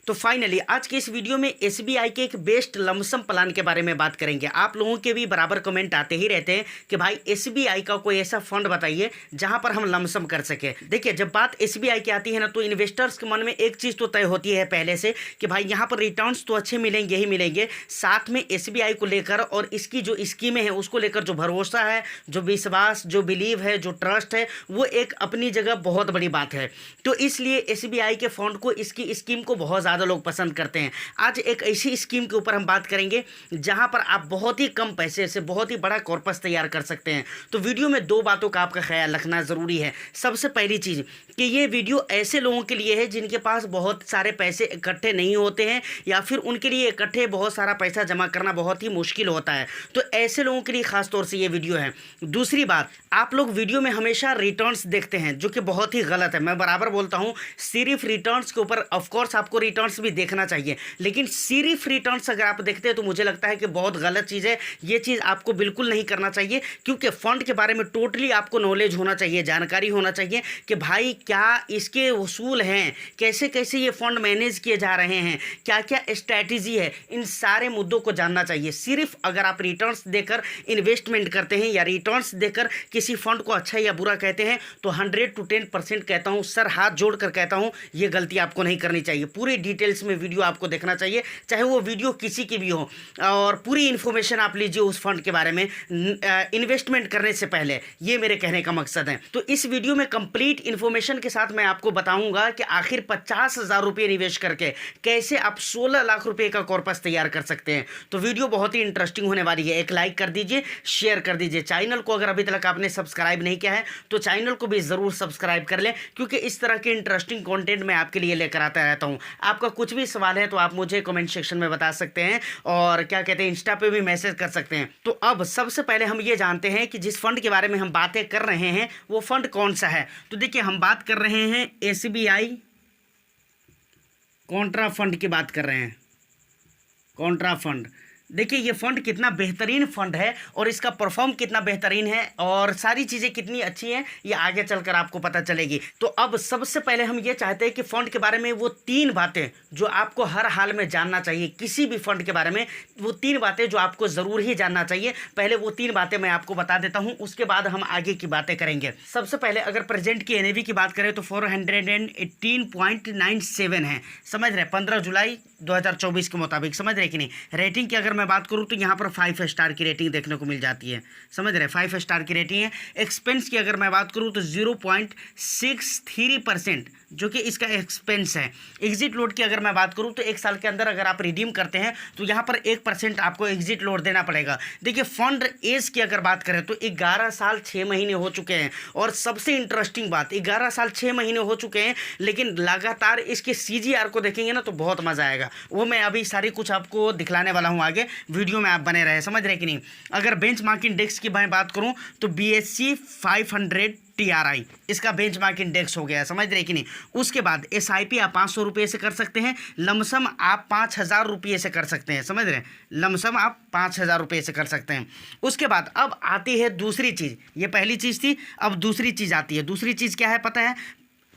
तो फाइनली आज के इस वीडियो में एसबीआई के एक बेस्ट लमसम प्लान के बारे में बात करेंगे। आप लोगों के भी बराबर कमेंट आते ही रहते हैं कि भाई एसबीआई का कोई ऐसा फंड बताइए जहां पर हम लमसम कर सके। देखिए, जब बात एसबीआई की आती है ना, तो इन्वेस्टर्स के मन में एक चीज़ तो तय होती है पहले से कि भाई यहाँ पर रिटर्न्स तो अच्छे मिलेंगे ही मिलेंगे, साथ में एसबीआई को लेकर और इसकी जो स्कीमें हैं उसको लेकर जो भरोसा है, जो विश्वास, जो बिलीव है, जो ट्रस्ट है, वो एक अपनी जगह बहुत बड़ी बात है। तो इसलिए एसबीआई के फंड को, इसकी स्कीम को बहुत ज़्यादा लोग पसंद करते हैं। आज एक ऐसी स्कीम के ऊपर हम बात करेंगे जहां पर आप बहुत ही कम पैसे से बहुत ही बड़ा कॉर्पस तैयार कर सकते हैं। तो वीडियो में दो बातों का आपका ख्याल रखना ज़रूरी है। सबसे पहली चीज़ कि ये वीडियो ऐसे लोगों के लिए है जिनके पास बहुत सारे पैसे इकट्ठे नहीं होते हैं, या फिर उनके लिए इकट्ठे बहुत सारा पैसा जमा करना बहुत ही मुश्किल होता है। तो ऐसे लोगों के लिए खास तौर से ये वीडियो है। दूसरी बात, आप लोग वीडियो में हमेशा रिटर्न्स देखते हैं, जो कि बहुत ही गलत है। मैं बराबर बोलता हूँ, सिर्फ रिटर्न्स के ऊपर ऑफकोर्स आपको रिटर्न्स भी देखना चाहिए, लेकिन सिर्फ रिटर्न्स अगर आप देखते हैं तो मुझे लगता है कि बहुत गलत चीज़ है। ये चीज़ आपको बिल्कुल नहीं करना चाहिए, क्योंकि फंड के बारे में टोटली आपको नॉलेज होना चाहिए, जानकारी होना चाहिए कि भाई क्या इसके उसूल हैं, कैसे कैसे ये फंड मैनेज किए जा रहे हैं, क्या क्या स्ट्रैटेजी है, इन सारे मुद्दों को जानना चाहिए। सिर्फ अगर आप रिटर्न्स देकर इन्वेस्टमेंट करते हैं या रिटर्न्स देकर किसी फंड को अच्छा या बुरा कहते हैं, तो 100 to 10% कहता हूँ, सर हाथ जोड़कर कहता हूँ, ये गलती आपको नहीं करनी चाहिए। पूरी डिटेल्स में वीडियो आपको देखना चाहिए, चाहे वो वीडियो किसी की भी हो, और पूरी इन्फॉर्मेशन आप लीजिए उस फंड के बारे में इन्वेस्टमेंट करने से पहले। ये मेरे कहने का मकसद है। तो इस वीडियो में कंप्लीट इन्फॉर्मेशन के साथ मैं आपको बताऊंगा कि आखिर 50,000 रुपये निवेश करके कैसे आप 16 लाख रुपए का कॉर्पस तैयार कर सकते हैं। तो वीडियो बहुत ही इंटरेस्टिंग होने वाली है। एक लाइक कर दीजिए, शेयर कर दीजिए। चैनल को अगर अभी तक आपने सब्सक्राइब नहीं किया है तो चैनल को भी ज़रूर सब्सक्राइब कर लें, क्योंकि इस तरह के इंटरेस्टिंग कंटेंट मैं आपके लिए लेकर आता रहता हूं। आपका कुछ भी सवाल है तो आप मुझे कमेंट सेक्शन में बता सकते हैं, और क्या कहते हैं, इंस्टा पे भी मैसेज कर सकते हैं। तो अब सबसे पहले हम ये जानते हैं कि जिस फंड के बारे में हम बातें कर रहे हैं वो फंड कौन सा है। तो देखिए, हम बात कर रहे हैं एसबीआई कॉन्ट्रा फंड की बात कर रहे हैं। कॉन्ट्रा फंड, देखिए ये फंड कितना बेहतरीन फंड है और इसका परफॉर्म कितना बेहतरीन है और सारी चीज़ें कितनी अच्छी हैं, ये आगे चलकर आपको पता चलेगी। तो अब सबसे पहले हम ये चाहते हैं कि फंड के बारे में वो 3 बातें जो आपको हर हाल में जानना चाहिए, किसी भी फंड के बारे में वो 3 बातें जो आपको ज़रूर ही जानना चाहिए। पहले वो 3 बातें मैं आपको बता देता हूँ, उसके बाद हम आगे की बातें करेंगे। सबसे पहले अगर प्रेजेंट की एनएवी की बात करें तो 418.97 है, समझ रहे, 15 जुलाई 2024 के मुताबिक, समझ रहे कि नहीं। रेटिंग की अगर मैं बात करूं तो यहाँ पर 5 स्टार की रेटिंग देखने को मिल जाती है, समझ रहे, 5 स्टार की रेटिंग है। एक्सपेंस की अगर मैं बात करूं तो 0.63%, जो कि इसका एक्सपेंस है। एग्जिट लोड की अगर मैं बात करूं तो 1 साल के अंदर अगर आप रिडीम करते हैं तो यहाँ पर 1% आपको एग्जिट लोड देना पड़ेगा। देखिए, फंड एज की अगर बात करें तो 11 साल 6 महीने हो चुके हैं, और सबसे इंटरेस्टिंग बात, 11 साल 6 महीने हो चुके हैं, लेकिन लगातार इसके CGR को देखेंगे ना तो बहुत मज़ा आएगा। वो मैं अभी सारी कुछ आपको दिखलाने वाला हूँ आगे, वीडियो में आप बने रहे, समझ रहे कि नहीं। अगर बेंचमार्क इंडेक्स की मैं बात करूं तो BSE 500 TRI इसका बेंचमार्क इंडेक्स हो गया है, समझ रहे कि नहीं। उसके बाद SIP आप 500 रुपये से कर सकते हैं, लमसम आप 5,000 रुपये से कर सकते हैं, समझ रहे, लमसम आप 5,000 रुपये से कर सकते हैं। उसके बाद अब आती है दूसरी चीज़, ये पहली चीज़ थी, अब दूसरी चीज़ आती है। दूसरी चीज़ क्या है पता है?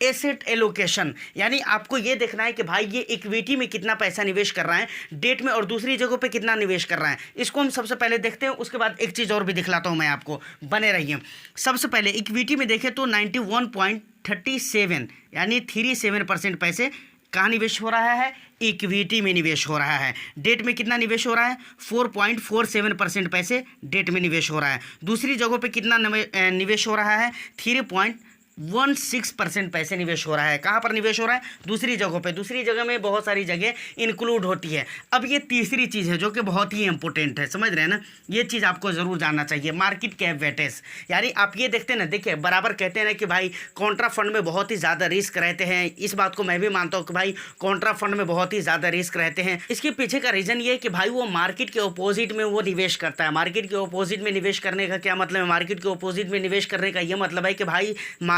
एसेट एलोकेशन, यानी आपको ये देखना है कि भाई ये इक्विटी में कितना पैसा निवेश कर रहा है डेट में, और दूसरी जगहों पे कितना निवेश कर रहा है। इसको हम सबसे पहले देखते हैं, उसके बाद एक चीज़ और भी दिखलाता हूँ मैं आपको, बने रहिए। सबसे पहले इक्विटी में देखें तो 91.37 यानी 37% पैसे कहाँ निवेश हो रहा है? इक्विटी में निवेश हो रहा है। डेट में कितना निवेश हो रहा है? 4.47% पैसे डेट में निवेश हो रहा है। दूसरी जगहों पे कितना निवेश हो रहा है? 3.16% पैसे निवेश हो रहा है। कहाँ पर निवेश हो रहा है? दूसरी जगहों पे। दूसरी जगह में बहुत सारी जगह इंक्लूड होती है। अब ये तीसरी चीज़ है जो कि बहुत ही इंपॉर्टेंट है, समझ रहे हैं ना। ये चीज़ आपको ज़रूर जानना चाहिए, मार्केट कैप वेटेज। यानी आप ये देखते हैं ना, देखिए बराबर कहते हैं ना कि भाई कॉन्ट्रा फंड में बहुत ही ज़्यादा रिस्क रहते हैं। इस बात को मैं भी मानता हूँ कि भाई कॉन्ट्रा फंड में बहुत ही ज़्यादा रिस्क रहते हैं। इसके पीछे का रीज़न ये है कि भाई वो मार्केट के अपोजिट में वो निवेश करता है। मार्केट के अपोजिट में निवेश करने का क्या मतलब है? मार्केट के अपोजिट में निवेश करने का ये मतलब है कि भाई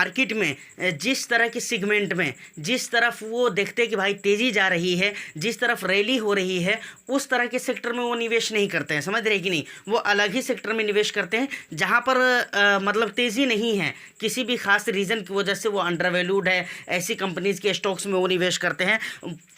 मार्केट में जिस तरह के सेगमेंट में जिस तरफ वो देखते हैं कि भाई तेज़ी जा रही है, जिस तरफ रैली हो रही है, उस तरह के सेक्टर में वो निवेश नहीं करते हैं, समझ रहे कि नहीं। वो अलग ही सेक्टर में निवेश करते हैं जहाँ पर मतलब तेज़ी नहीं है, किसी भी खास रीज़न की वजह से वो अंडर वैल्यूड है, ऐसी कंपनीज़ के स्टॉक्स में वो निवेश करते हैं।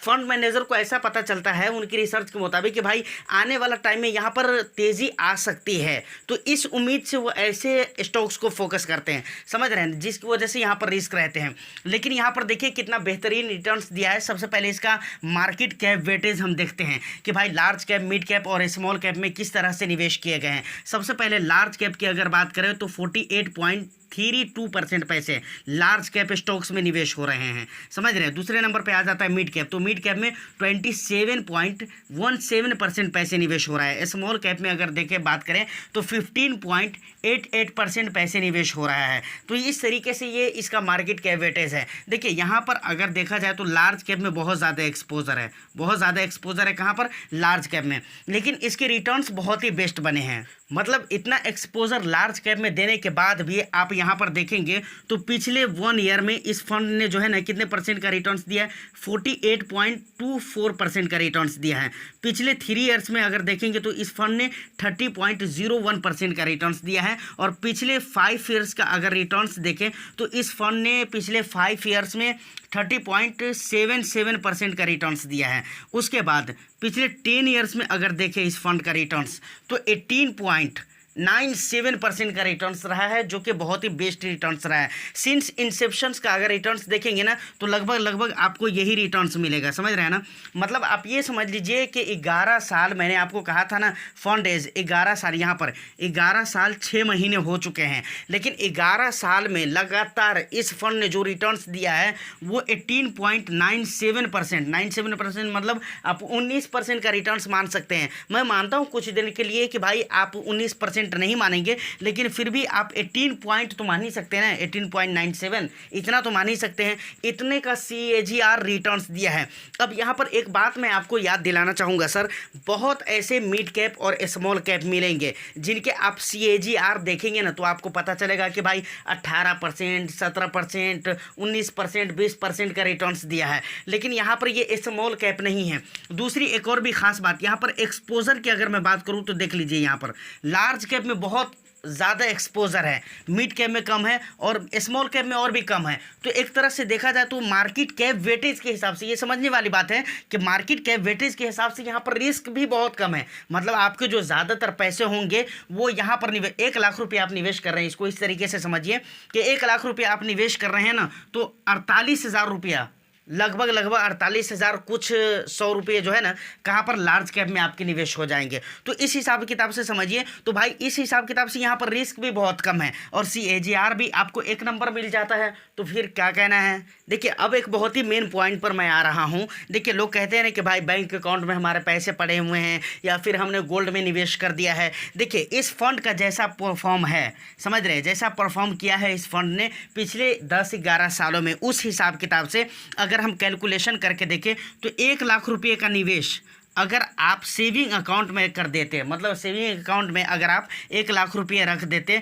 फंड मैनेजर को ऐसा पता चलता है उनकी रिसर्च के मुताबिक कि भाई आने वाला टाइम में यहाँ पर तेज़ी आ सकती है, तो इस उम्मीद से वो ऐसे स्टॉक्स को फोकस करते हैं, समझ रहे हैं, जिसकी वजह से यहाँ पर रिस्क रहते हैं। लेकिन यहाँ पर देखिए कितना बेहतरीन रिटर्न्स दिया है। सबसे पहले इसका मार्केट कैप वेटेज हम देखते हैं कि भाई लार्ज कैप, मिड कैप और स्मॉल कैप में किस तरह से निवेश किए गए हैं। सबसे पहले लार्ज कैप की अगर बात करें तो 48.32% पैसे लार्ज कैप स्टॉक्स में निवेश हो रहे हैं, समझ रहे हैं। दूसरे नंबर पे आ जाता है मिड कैप, तो मिड कैप में 27.17% पैसे निवेश हो रहा है। स्मॉल कैप में अगर देखें बात करें तो 15.88% पैसे निवेश हो रहा है। तो इस तरीके से ये इसका मार्केट कैप वेटेज है। देखिए यहाँ पर अगर देखा जाए तो लार्ज कैप में बहुत ज़्यादा एक्सपोजर है, बहुत ज़्यादा एक्सपोजर है कहाँ पर, लार्ज कैप में, लेकिन इसके रिटर्न्स बहुत ही बेस्ट बने हैं। मतलब इतना एक्सपोजर लार्ज कैप में देने के बाद भी आप यहाँ पर देखेंगे तो पिछले 1 ईयर में इस फंड ने जो है ना कितने परसेंट का रिटर्न्स दिया है, 48.24% का रिटर्न्स दिया है। पिछले 3 ईयर्स में अगर देखेंगे तो इस फंड ने 30.01% का रिटर्न्स दिया है। और पिछले 5 ईयर्स का अगर रिटर्न्स देखें तो इस फंड ने पिछले 5 ईयर्स में 30.77% का रिटर्न्स दिया है। उसके बाद पिछले 10 ईयर्स में अगर देखें इस फंड का रिटर्न्स तो 18.97% का रिटर्न्स रहा है, जो कि बहुत ही बेस्ट रिटर्न्स रहा है। सिंस इंसेप्शंस का अगर रिटर्न्स देखेंगे ना तो लगभग आपको यही रिटर्न्स मिलेगा, समझ रहे हैं ना। मतलब आप ये समझ लीजिए कि 11 साल, मैंने आपको कहा था ना फंड एज 11 साल, यहाँ पर 11 साल 6 महीने हो चुके हैं, लेकिन 11 साल में लगातार इस फंड ने जो रिटर्न्स दिया है वो 18.97%, 97% मतलब आप 19% का रिटर्न्स मान सकते हैं। मैं मानता हूँ कुछ दिन के लिए कि भाई आप 19% नहीं मानेंगे, लेकिन फिर भी आप 18 पॉइंट तो मान ही सकते हैं ना, 18.97 इतना तो मान ही सकते हैं। इतने का CAGR रिटर्न्स दिया है। अब यहाँ पर एक बात मैं आपको याद दिलाना चाहूँगा सर, बहुत ऐसे मिड कैप और स्मॉल कैप मिलेंगे जिनके आप CAGR देखेंगे ना तो आपको पता चलेगा कि भाई 18%, 17%, 19%, 20% का रिटर्न्स दिया है, लेकिन यहाँ पर ये स्मॉल कैप नहीं है। दूसरी एक और भी खास बात, यहाँ पर एक्सपोजर की अगर मैं बात करूँ तो देख लीजिए यहाँ पर लार्ज कैप में बहुत ज़्यादा एक्सपोजर है, मिड कैप में कम है और स्मॉल कैप में और भी कम है। तो एक तरह से देखा जाए तो मार्केट कैप वेटेज के हिसाब से ये समझने वाली बात है कि मार्केट कैप वेटेज के हिसाब से यहाँ पर रिस्क भी बहुत कम है। मतलब आपके जो ज़्यादातर पैसे होंगे वो यहाँ पर 1 लाख रुपये आप निवेश कर रहे हैं, इसको इस तरीके से समझिए कि 1 लाख रुपये आप निवेश कर रहे हैं ना तो 48,000 रुपया, लगभग 48,000 कुछ 100 रुपये जो है ना कहाँ पर लार्ज कैप में आपके निवेश हो जाएंगे। तो इस हिसाब किताब से समझिए, तो भाई इस हिसाब किताब से यहाँ पर रिस्क भी बहुत कम है और CAGR भी आपको 1 नंबर मिल जाता है। तो फिर क्या कहना है। देखिए अब एक बहुत ही मेन पॉइंट पर मैं आ रहा हूँ। देखिए लोग कहते हैं ना कि भाई बैंक अकाउंट में हमारे पैसे पड़े हुए हैं या फिर हमने गोल्ड में निवेश कर दिया है। देखिए इस फंड का जैसा परफॉर्म है, समझ रहे हैं, जैसा परफॉर्म किया है इस फंड ने पिछले 10-11 सालों में, उस हिसाब किताब से अगर हम कैलकुलेशन करके देखें तो 1 लाख रुपये का निवेश अगर आप सेविंग अकाउंट में कर देते, मतलब सेविंग अकाउंट में अगर आप 1 लाख रुपये रख देते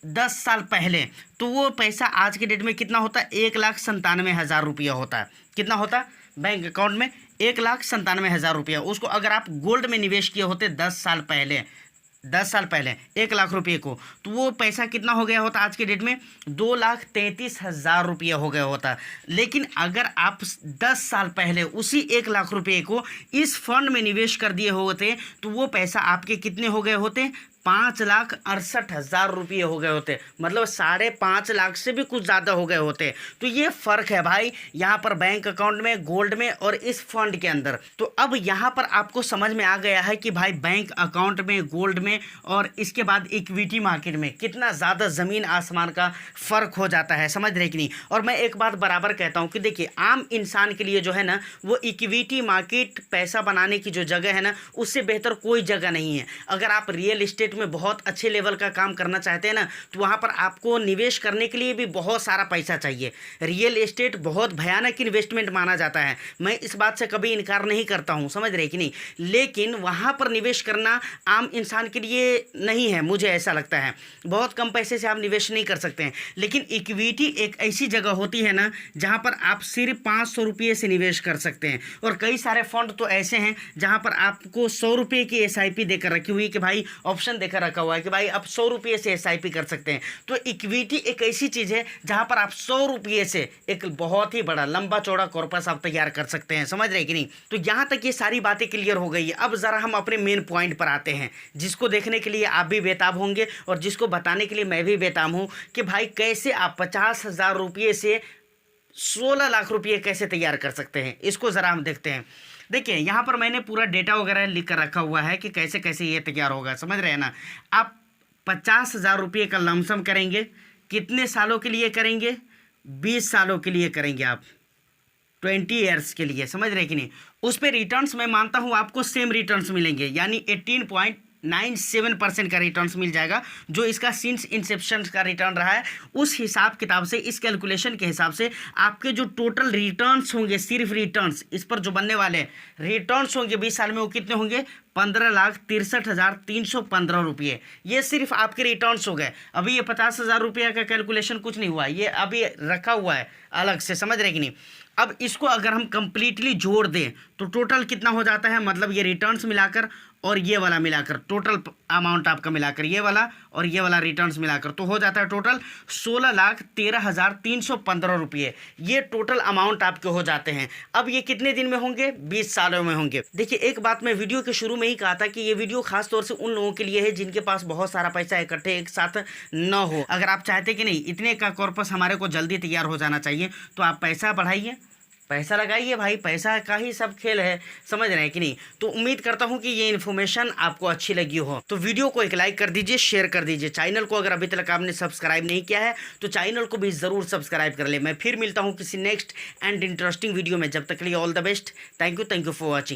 10 साल पहले, तो वो पैसा आज के डेट में कितना होता है, 1,97,000 रुपया होता है। कितना होता है बैंक अकाउंट में, 1,97,000 रुपया। उसको अगर आप गोल्ड में निवेश किए होते 10 साल पहले 1 लाख रुपये को, तो वो पैसा कितना हो गया होता आज के डेट में, 2,33,000 रुपये हो गया होता। लेकिन अगर आप 10 साल पहले उसी 1 लाख रुपये को इस फंड में निवेश कर दिए होते तो वो पैसा आपके कितने हो गए होते, 5,68,000 रुपये हो गए होते। मतलब 5.5 लाख से भी कुछ ज़्यादा हो गए होते। तो ये फ़र्क है भाई यहाँ पर बैंक अकाउंट में, गोल्ड में और इस फंड के अंदर। तो अब यहाँ पर आपको समझ में आ गया है कि भाई बैंक अकाउंट में, गोल्ड में और इसके बाद इक्विटी मार्केट में कितना ज़्यादा ज़मीन आसमान का फ़र्क हो जाता है, समझ रहे कि नहीं। और मैं एक बात बराबर कहता हूँ कि देखिए आम इंसान के लिए जो है ना वो इक्विटी मार्केट पैसा बनाने की जो जगह है ना उससे बेहतर कोई जगह नहीं है। अगर आप रियल एस्टेट एस्टेट में बहुत अच्छे लेवल का काम करना चाहते हैं ना, तो वहाँ पर आपको निवेश करने के लिए भी बहुत सारा पैसा चाहिए। रियल एस्टेट बहुत भयानक इन्वेस्टमेंट माना जाता है, मैं इस बात से कभी इनकार नहीं करता हूँ, समझ रहे कि नहीं। लेकिन वहाँ पर निवेश करना आम इंसान के लिए नहीं है, मुझे ऐसा लगता है। बहुत कम पैसे से आप निवेश नहीं कर सकते हैं। लेकिन इक्विटी एक ऐसी जगह होती है ना जहाँ पर आप सिर्फ 500 रुपये से निवेश कर सकते हैं। और कई सारे फंड तो ऐसे हैं जहाँ पर आपको 100 रुपये की SIP देकर रखी हुई कि भाई ऑप्शन देकर रखा हुआ है कि भाई आप 100 रुपये से SIP कर सकते हैं। तो इक्विटी एक ऐसी चीज़ है जहाँ पर आप 100 रुपये से एक बहुत ही बड़ा लंबा चौड़ा कॉर्पस आप तैयार कर सकते हैं, समझ रहे कि नहीं। तो यहाँ तक ये सारी बातें क्लियर हो गई है। अब ज़रा हम अपने मेन पॉइंट पर आते हैं, जिसको देखने के लिए आप भी बेताब होंगे और जिसको बताने के लिए मैं भी बेताब हूँ कि भाई कैसे आप 50,000 रुपये से 16 लाख रुपये कैसे तैयार कर सकते हैं। इसको ज़रा हम देखते हैं। देखिए यहाँ पर मैंने पूरा डेटा वगैरह लिख कर रखा हुआ है कि कैसे कैसे ये तैयार होगा, समझ रहे हैं ना। आप 50,000 रुपये का लमसम करेंगे, कितने सालों के लिए करेंगे? 20 सालों के लिए करेंगे आप, 20 ईयर्स के लिए, समझ रहे कि नहीं। उस पर रिटर्न्स मैं मानता हूँ आपको सेम रिटर्न्स मिलेंगे, यानी 18.97% का रिटर्न्स मिल जाएगा, जो इसका सिंस इंसेप्शन का रिटर्न रहा है। उस हिसाब किताब से, इस कैलकुलेशन के हिसाब से आपके जो टोटल रिटर्न्स होंगे, सिर्फ रिटर्न्स इस पर जो बनने वाले रिटर्न्स होंगे 20 साल में, वो कितने होंगे? 15,63,315 रुपये। ये सिर्फ आपके रिटर्न्स हो गए। अभी ये 50,000 रुपये का कैलकुलेशन कुछ नहीं हुआ, ये अभी रखा हुआ है अलग से, समझ रहे कि नहीं। अब इसको अगर हम कंप्लीटली जोड़ दें तो टोटल कितना हो जाता है, मतलब ये रिटर्न्स मिलाकर और ये वाला मिलाकर, टोटल अमाउंट आपका मिलाकर, ये वाला और ये वाला रिटर्न्स मिलाकर, तो हो जाता है टोटल 16,13,315 रुपये। ये टोटल अमाउंट आपके हो जाते हैं। अब ये कितने दिन में होंगे? 20 सालों में होंगे। देखिए एक बात मैं वीडियो के शुरू में ही कहा था कि ये वीडियो खास तौर से उन लोगों के लिए है जिनके पास बहुत सारा पैसा इकट्ठे एक साथ न हो। अगर आप चाहते कि नहीं इतने का कॉर्पस हमारे को जल्दी तैयार हो जाना चाहिए, तो आप पैसा बढ़ाइए, पैसा लगाइए भाई, पैसा का ही सब खेल है, समझ रहे हैं कि नहीं। तो उम्मीद करता हूं कि ये इन्फॉर्मेशन आपको अच्छी लगी हो। तो वीडियो को एक लाइक कर दीजिए, शेयर कर दीजिए। चैनल को अगर अभी तक आपने सब्सक्राइब नहीं किया है तो चैनल को भी ज़रूर सब्सक्राइब कर ले। मैं फिर मिलता हूं किसी नेक्स्ट एंड इंटरेस्टिंग वीडियो में। जब तक के लिए all the best. Thank you for watching.